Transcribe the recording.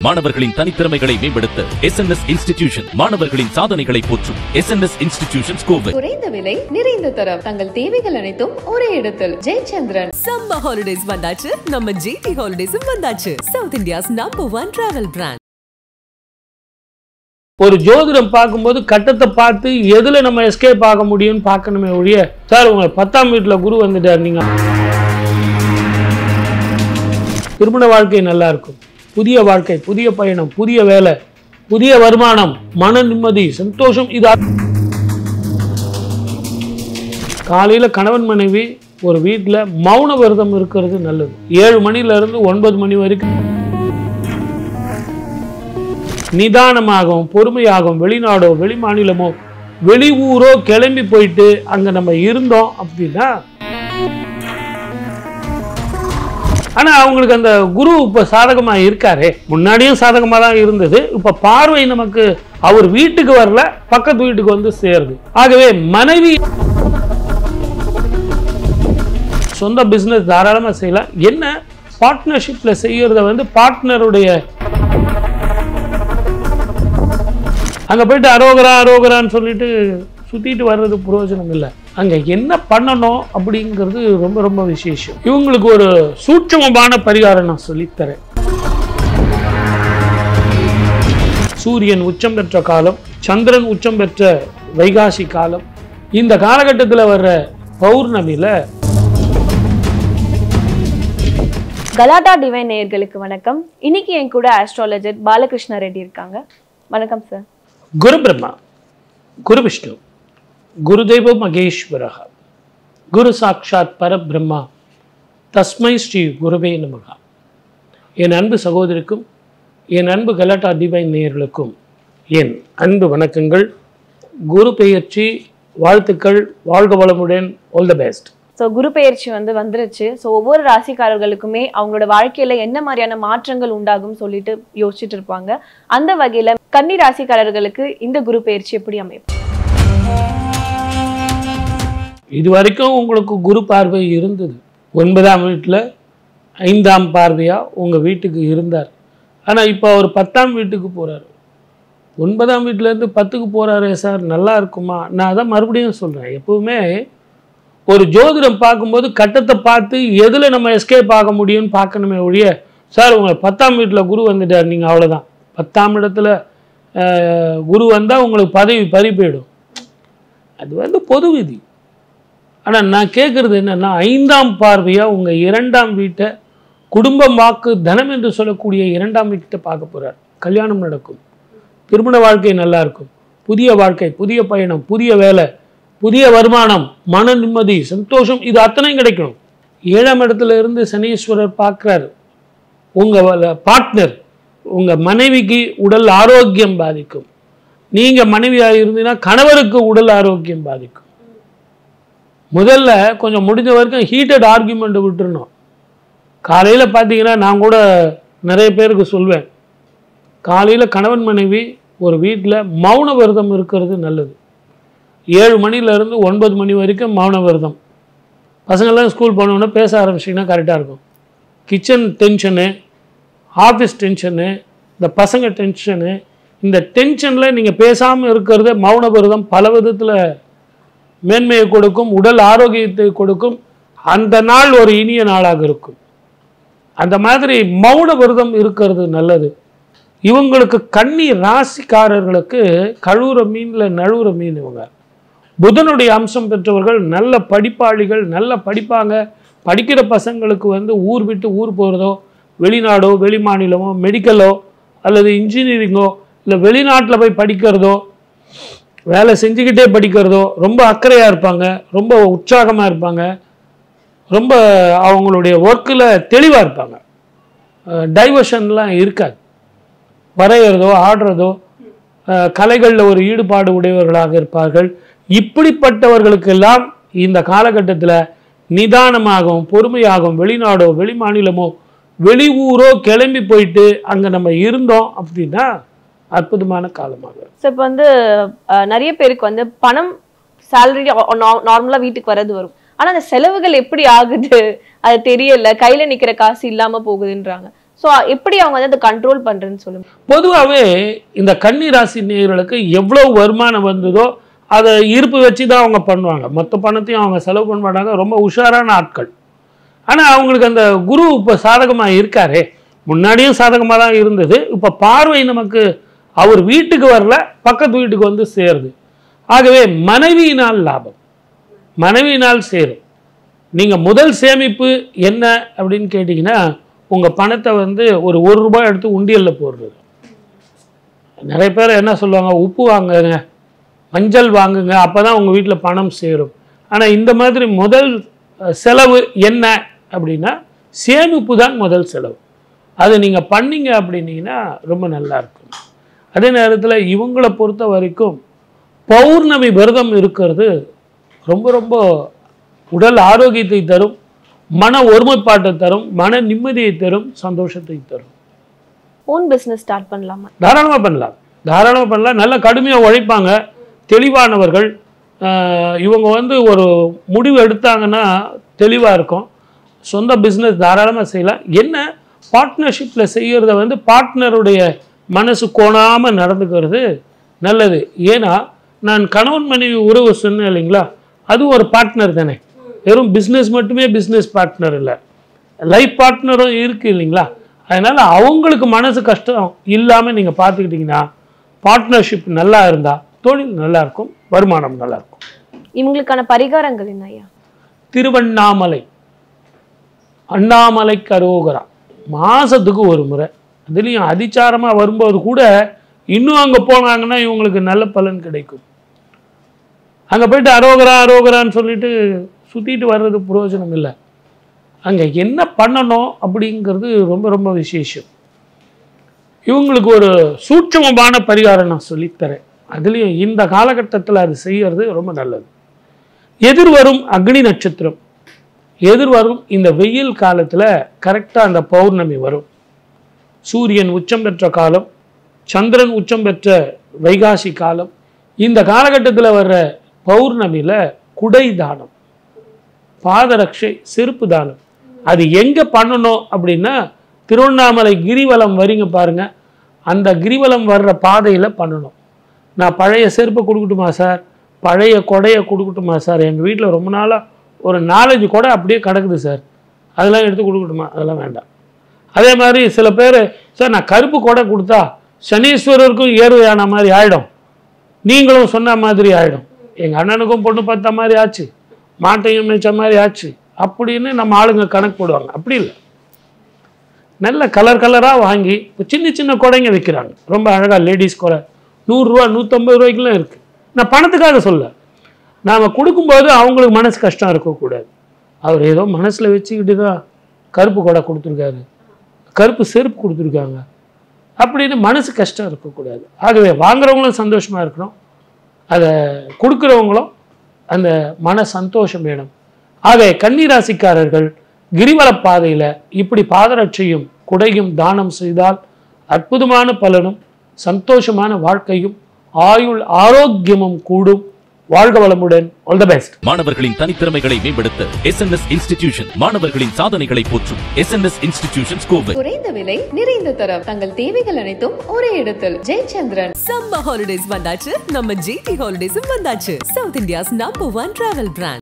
மாணவர்களின் தனித்திறமைகளை மேம்படுத்த SNS institution மாணவர்களின் சாதனைகளை போற்றும் SNS இன்ஸ்டிடியூஷன் கோவை. குறைந்த விலை நிறைந்த தரம், தங்கள் தேவைகள் அனைத்தும் ஒரே இடத்தில். ஜெயச்சந்திரன். சம்மர் ஹாலிடேஸ் வந்தாச்சு, நம்ம GT ஹாலிடேஸும் வந்தாச்சு. South India's number 1 travel brand. ஒரு ஜோதிடம் பார்க்கும்போது கட்டத்தை பார்த்து எதுல நம்ம எஸ்கேப் ஆக முடியும்னு பார்க்கணுமே ஒழிய, சார் உங்க 10ஆம் வீட்டில் குரு வந்துட்டார், நீங்க திருமண வாழ்க்கை நல்லா இருக்கும், புதிய வாழ்க்கை, புதிய பயணம், புதிய வேலை, புதிய வருமானம், மன நிம்மதி, சந்தோஷம். இது காலையில் கணவன் மனைவி ஒரு வீட்டில் மௌன விரதம் இருக்கிறது நல்லது. 7 மணிலேருந்து 9 மணி வரைக்கும் நிதானமாகவும் பொறுமையாகவும் வெளிநாடோ வெளி மாநிலமோ வெளி ஊரோ கிளம்பி போயிட்டு அங்கே நம்ம இருந்தோம் அப்படின்னா, ஆனால் அவங்களுக்கு அந்த குரு இப்போ சாதகமாக இருக்காரே, முன்னாடியும் சாதகமாக தான் இருந்தது, இப்போ பார்வை நமக்கு அவர் வீட்டுக்கு வரல, பக்கத்து வீட்டுக்கு வந்து சேருது. ஆகவே மனைவி சொந்த பிஸ்னஸ் தாராளமாக செய்யலாம். என்ன பார்ட்னர்ஷிப்பில் செய்யறத வந்து பார்ட்னருடைய அங்கே போயிட்டு அரோகரான்னு சொல்லிட்டு சுற்றிட்டு வர்றது பிரயோஜனம் இல்லை. அங்கே என்ன பண்ணணும் அப்படிங்கிறது ரொம்ப ரொம்ப விசேஷம். இவங்களுக்கு ஒரு சூட்சமமான பரிகாரம் நான் சொல்லித்தரேன். சூரியன் உச்சம் பெற்ற காலம், சந்திரன் உச்சம் பெற்ற வைகாசி காலம். இந்த காலகட்டத்தில் வர்ற பௌர்ணமியில் கலாட்டா டிவைன் நேயர்களுக்கு வணக்கம். இன்னைக்கு என் கூட ஆஸ்ட்ராலஜர் பாலகிருஷ்ண ரெட்டி இருக்காங்க. வணக்கம் சார். குரு பிரம்மா, குரு விஷ்ணு, குருதேவ மகேஸ்வரா, குரு சாட்சாத் பரபிரம்மா, தஸ்மை ஸ்ரீ குருவே நமகா. என் அன்பு சகோதரிக்கும் என் அன்பு கலாட்டா டிவைன் நேயர்களுக்கும் என் அன்பு வணக்கங்கள். குரு பெயர்ச்சி வாழ்த்துக்கள். வாழ்க வளமுடன். All the best. ஸோ குரு பெயர்ச்சி வந்துருச்சு. ஸோ ஒவ்வொரு ராசிக்காரர்களுக்குமே அவங்களோட வாழ்க்கையில என்ன மாதிரியான மாற்றங்கள் உண்டாகும் சொல்லிட்டு யோசிச்சுட்டு இருப்பாங்க. அந்த வகையில கன்னி ராசிக்காரர்களுக்கு இந்த குரு பெயர்ச்சி எப்படி அமையும்? இது வரைக்கும் உங்களுக்கு குரு பார்வை இருந்தது. 9ஆம் வீட்டில் 5ஆம் பார்வையாக உங்கள் வீட்டுக்கு இருந்தார். ஆனால் இப்போ அவர் 10ஆம் வீட்டுக்கு போகிறார். 9ஆம் வீட்டிலேருந்து 10க்கு போகிறாரே சார், நல்லா இருக்குமா? நான் அதான் மறுபடியும் சொல்கிறேன், எப்போவுமே ஒரு ஜோதிடம் பார்க்கும்போது கட்டத்தை பார்த்து எதில் நம்ம எஸ்கேப் ஆக முடியும்னு பார்க்கணுமே ஒழிய, சார் உங்கள் 10ஆம் வீட்டில் குரு வந்துட்டார், நீங்கள் அவ்வளோதான், 10ஆம் இடத்துல குரு வந்தால் உங்களுக்கு பதவி பறி போயிடும். அது வந்து பொது விதி. ஆனால் நான் கேட்குறது என்னென்னா, 5ஆம் பார்வையாக உங்கள் 2ஆம் வீட்டை, குடும்பம் வாக்கு தனம் என்று சொல்லக்கூடிய 2ஆம் வீட்டை பார்க்க போகிறார். கல்யாணம் நடக்கும், திருமண வாழ்க்கை நல்லா இருக்கும், புதிய வாழ்க்கை, புதிய பயணம், புதிய வேலை, புதிய வருமானம், மன நிம்மதி, சந்தோஷம், இது அத்தனையும் கிடைக்கணும். 7ஆம் இடத்துல இருந்து சனீஸ்வரர் பார்க்குறாரு. உங்கள் பார்ட்னர், உங்கள் மனைவிக்கு உடல் ஆரோக்கியம் பாதிக்கும். நீங்கள் மனைவியாக இருந்தீங்கன்னா கணவருக்கு உடல் ஆரோக்கியம் பாதிக்கும். முதல்ல கொஞ்சம் முடிஞ்ச வரைக்கும் ஹீட்டட் ஆர்கியூமெண்ட் விட்டுருணும். காலையில் பார்த்தீங்கன்னா நான் கூட நிறைய பேருக்கு சொல்வேன், காலையில் கணவன் மனைவி ஒரு வீட்டில் மௌன விரதம் இருக்கிறது நல்லது. 7 மணிலேருந்து 9 மணி வரைக்கும் மௌன விரதம். பசங்கள்லாம் ஸ்கூல் போனோன்னா பேச ஆரம்பிச்சிங்கன்னா கரெக்டாக இருக்கும். கிச்சன் டென்ஷனு, ஆஃபீஸ் டென்ஷனு, இந்த பசங்க டென்ஷனு, இந்த டென்ஷனில் நீங்கள் பேசாமல் இருக்கிறத மௌன விரதம் பல விதத்தில் மேன்மையை கொடுக்கும், உடல் ஆரோக்கியத்தை கொடுக்கும், அந்த நாள் ஒரு இனிய நாளாக இருக்கும். அந்த மாதிரி மௌன விரதம் இருக்கிறது நல்லது. இவங்களுக்கு கன்னி ராசிக்காரர்களுக்கு கழுவுற மீனில் நழுவுற மீன். இவங்க புதனுடைய அம்சம் பெற்றவர்கள், நல்ல படிப்பாளிகள், நல்ல படிப்பாங்க. படிக்கிற பசங்களுக்கு வந்து ஊர் விட்டு ஊர் போகிறதோ, வெளிநாடோ வெளி மாநிலமோ, மெடிக்கலோ அல்லது இன்ஜினியரிங்கோ, இல்லை வெளிநாட்டில் போய் படிக்கிறதோ, வேலை செஞ்சுக்கிட்டே படிக்கிறதோ ரொம்ப அக்கறையாக இருப்பாங்க, ரொம்ப உற்சாகமாக இருப்பாங்க, ரொம்ப அவங்களுடைய ஒர்க்கில் தெளிவாக இருப்பாங்க. டைவர்ஷன்லாம் இருக்காது. வரைகிறதோ ஆடுறதோ கலைகளில் ஒரு ஈடுபாடு உடையவர்களாக இருப்பார்கள். இப்படிப்பட்டவர்களுக்கெல்லாம் இந்த காலகட்டத்தில் நிதானமாகவும் பொறுமையாகவும் வெளிநாடோ வெளி மாநிலமோ வெளி ஊரோ கிளம்பி போயிட்டு அங்கே நம்ம இருந்தோம் அப்படின்னா அற்புதமான காலமாக. ஸோ இப்போ வந்து நிறைய பேருக்கு வந்து பணம் சேலரி நார்மலாக வீட்டுக்கு வர்றது வரும், ஆனால் அந்த செலவுகள் எப்படி ஆகுது அது தெரியல, கையில் நிற்கிற காசு இல்லாமல் போகுதுன்றாங்க. ஸோ எப்படி அவங்க வந்து அதை கண்ட்ரோல் பண்றேன்னு சொல்லுங்க. பொதுவாகவே இந்த கன்னி ராசி நேயர்களுக்கு எவ்வளவு வருமானம் வந்ததோ அதை இருப்பு வச்சு தான் அவங்க பண்ணுவாங்க. மொத்த பணத்தையும் அவங்க செலவு பண்ண மாட்டாங்க. ரொம்ப உஷாரான ஆட்கள். ஆனால் அவங்களுக்கு அந்த குரு இப்போ சாதகமாக இருக்காரே, முன்னாடியும் சாதகமாக தான் இருந்தது. இப்போ பார்வை நமக்கு அவர் வீட்டுக்கு வரல, பக்கத்து வீட்டுக்கு வந்து சேருது. ஆகவே மனைவியினால் லாபம், மனைவியினால் சேரும். நீங்கள் முதல் சேமிப்பு என்ன அப்படின்னு கேட்டிங்கன்னா, உங்கள் பணத்தை வந்து ஒரு ரூபாய் எடுத்து உண்டியலில் போடுறது. நிறைய பேர் என்ன சொல்லுவாங்க, உப்பு வாங்குங்க, மஞ்சள் வாங்குங்க, அப்போ தான் உங்கள் வீட்டில் பணம் சேரும். ஆனால் இந்த மாதிரி முதல் செலவு என்ன அப்படின்னா சேமிப்பு தான் முதல் செலவு. அதை நீங்கள் பண்ணீங்க அப்படின்னீங்கன்னா ரொம்ப நல்லா இருக்கும். அதே நேரத்தில் இவங்களை பொறுத்த வரைக்கும் பௌர்ணமி விரதம் இருக்கிறது ரொம்ப ரொம்ப உடல் ஆரோக்கியத்தை தரும், மன ஒருமைப்பாட்டை தரும், மன நிம்மதியை தரும், சந்தோஷத்தை தரும். ஓன் பிஸ்னஸ் ஸ்டார்ட் பண்ணலாமா? தாராளமாக பண்ணலாம், தாராளமாக பண்ணலாம். நல்லா கடுமையாக உழைப்பாங்க, தெளிவானவர்கள். இவங்க வந்து ஒரு முடிவு எடுத்தாங்கன்னா தெளிவாக இருக்கும். சொந்த பிஸ்னஸ் தாராளமாக செய்யலாம். என்ன பார்ட்னர்ஷிப்பில் செய்கிறத வந்து பார்ட்னருடைய மனசு கோணாமல் நடந்துக்கிறது நல்லது. ஏன்னா நான் கணவன் மனைவி உறவு சொன்னேன் இல்லைங்களா, அது ஒரு பார்ட்னர் தானே. வெறும் பிஸ்னஸ் மட்டுமே பிஸ்னஸ் பார்ட்னர் இல்லை, லைஃப் பார்ட்னரும் இருக்குது இல்லைங்களா. அதனால் அவங்களுக்கு மனசு கஷ்டம் இல்லாமல் நீங்கள் பார்த்துக்கிட்டிங்கன்னா பார்ட்னர்ஷிப் நல்லா இருந்தால் தொழில் நல்லா இருக்கும், வருமானம் நல்லா இருக்கும். இவங்களுக்கான பரிகாரங்கள் என்ன ஐயா? திருவண்ணாமலை, அண்ணாமலைக்கு அரோகரா, மாதத்துக்கு ஒரு முறை. அதுலேயும் அதிச்சாரமாக வரும்போது கூட இன்னும் அங்கே போனாங்கன்னா இவங்களுக்கு நல்ல பலன் கிடைக்கும். அங்கே போயிட்டு அரோகரா அரோகரான்னு சொல்லிட்டு சுற்றிட்டு வர்றது பிரயோஜனம் இல்லை. அங்கே என்ன பண்ணணும் அப்படிங்கிறது ரொம்ப ரொம்ப விசேஷம். இவங்களுக்கு ஒரு சூட்சமமான பரிகாரம் நான் சொல்லித்தரேன். அதுலேயும் இந்த காலகட்டத்தில் அது செய்கிறது ரொம்ப நல்லது. எதிர்வரும் அக்னி நட்சத்திரம், எதிர்வரும் இந்த வெயில் காலத்தில் கரெக்டாக அந்த பௌர்ணமி வரும். சூரியன் உச்சம் பெற்ற காலம், சந்திரன் உச்சம் பெற்ற வைகாசி காலம். இந்த காலகட்டத்தில் வர்ற பௌர்ணமியில் குடை தானம், பாதரட்சை, செருப்பு தானம். அது எங்கே பண்ணணும் அப்படின்னா திருவண்ணாமலை கிரிவலம் வரீங்க பாருங்க, அந்த கிரிவலம் வர்ற பாதையில் பண்ணணும். நான் பழைய செருப்பை கொடுக்கட்டுமா சார், பழைய கொடையை கொடுக்கட்டுமா சார், எங்கள் வீட்டில் ரொம்ப நாளாக ஒரு 4-5 கொடை அப்படியே கிடக்குது சார், அதெல்லாம் எடுத்து கொடுக்கட்டுமா, அதெல்லாம் வேண்டாம். அதே மாதிரி சில பேர், சார் நான் கருப்பு கொடை கொடுத்தா சனீஸ்வரருக்கும் ஏறுவையான மாதிரி ஆகிடும், நீங்களும் சொன்ன மாதிரி ஆகிடும், எங்கள் அண்ணனுக்கும் பொண்ணு பார்த்த மாதிரி ஆச்சு, மாட்டையும் மேய்ச்ச மாதிரி ஆச்சு அப்படின்னு நம்ம ஆளுங்க கணக்கு போடுவாங்க. அப்படி இல்லை, நல்ல கலர் கலராக வாங்கி சின்ன சின்ன கொடைங்க விற்கிறாங்க, ரொம்ப அழகாக லேடிஸ் கொடை 100 ரூபா 150 ரூபாய்க்குலாம் இருக்குது. நான் பணத்துக்காக சொல்ல, நாம் கொடுக்கும்போது அவங்களுக்கு மனசு கஷ்டம் இருக்கக்கூடாது. அவர் ஏதோ மனசில் வச்சுக்கிட்டு தான் கருப்பு கொடை கொடுத்துருக்காரு, கருப்பு செருப்பு கொடுத்துருக்காங்க அப்படின்னு மனசு கஷ்டம் இருக்கக்கூடாது. ஆகவே வாங்குறவங்களும் சந்தோஷமாக இருக்கணும், அதை கொடுக்குறவங்களும் அந்த மன சந்தோஷம் வேணும். ஆக கன்னிராசிக்காரர்கள் கிரிவல பாதையில் இப்படி பாதரட்சையும் குடையும் தானம் செய்தால் அற்புதமான பலனும் சந்தோஷமான வாழ்க்கையும் ஆயுள் ஆரோக்கியமும் கூடும். வாழ்க வளமுடன். All the best. மாணவர்களின் தனித்திறமைகளை மேம்படுத்த SNS இன்ஸ்டிடியூஷன் மாணவர்களின் சாதனைகளை போற்றும் SNS இன்ஸ்டிடியூஷன்ஸ் கோவை. குறைந்த விலை, நிறைந்த தரம், தங்கள் தேவைகள் அனைத்தும் ஒரே இடத்தில். ஜெயச்சந்திரன். சம்மர் ஹாலிடேஸ் வந்தாச்சு, நம்ம GT ஹாலிடேஸும் வந்தாச்சு. South India's number 1 travel brand.